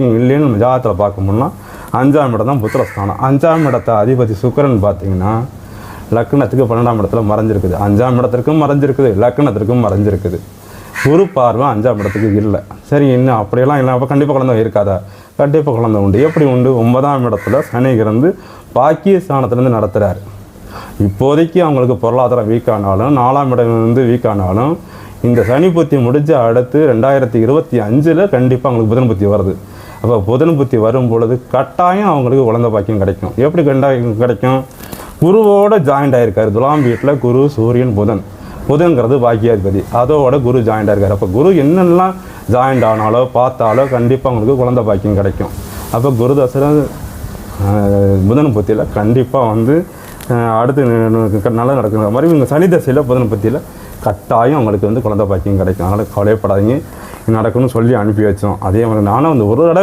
இல்லைன்னு நம்ம ஜாதகத்தில் பார்க்கணும்னா 5ஆம் இடம் தான் புத்திரஸ்தானம். 5ஆம் இடத்த அதிபதி சுக்கிரன் பார்த்தீங்கன்னா லக்னத்துக்கு 12ஆம் இடத்துல மறைஞ்சிருக்குது. 5ஆம் இடத்திற்கும் மறைஞ்சிருக்குது, லக்னத்திற்கும் மறைஞ்சிருக்குது. குரு பார்வை 5ஆம் இடத்துக்கு இல்லை. சரி, இன்னும் அப்படியெல்லாம் இல்லை, அப்போ கண்டிப்பாக குழந்தை இருக்காதா? கண்டிப்பாக குழந்தை உண்டு. எப்படி உண்டு? 9ஆம் இடத்துல சனி இருந்து பாக்கிய ஸ்தானத்துலேருந்து நடத்துகிறார். இப்போதைக்கு அவங்களுக்கு பொருளாதாரம் வீக்கானாலும், 4ஆம் இடம் வந்து வீக்கானாலும், இந்த சனி புத்தி முடிஞ்ச அடுத்து 2025 கண்டிப்பாக அவங்களுக்கு புதன் புத்தி வருது. அப்போ புதன் புத்தி வரும் பொழுது கட்டாயம் அவங்களுக்கு குழந்தை பாக்கியம் கிடைக்கும். எப்படி கிடைக்கும்? குருவோட ஜாயிண்ட் ஆகிருக்காரு. துலாம் வீட்டில் குரு, சூரியன், புதன்கிறது பாக்கியாதிபதி, அதோட குரு ஜாயிண்ட் ஆகிருக்காரு. அப்போ குரு என்னெல்லாம் ஜாயிண்ட் ஆனாலோ பார்த்தாலோ கண்டிப்பாக அவங்களுக்கு குழந்தை பாக்கியம் கிடைக்கும். அப்போ குரு தசை புதன் புத்தியில் கண்டிப்பாக வந்து அடுத்து நல்லா நடக்கிற மாதிரி இவங்க சனி தசையில் புதன் புத்தியில் கட்டாயம் அவங்களுக்கு வந்து குழந்தை பாக்கியம் கிடைக்கும். அதனால் கவலைப்படாதீங்க, நடக்கணும்னு சொல்லி அனுப்பி வச்சோம். அதே மாதிரி நானும் வந்து ஒரு தடவை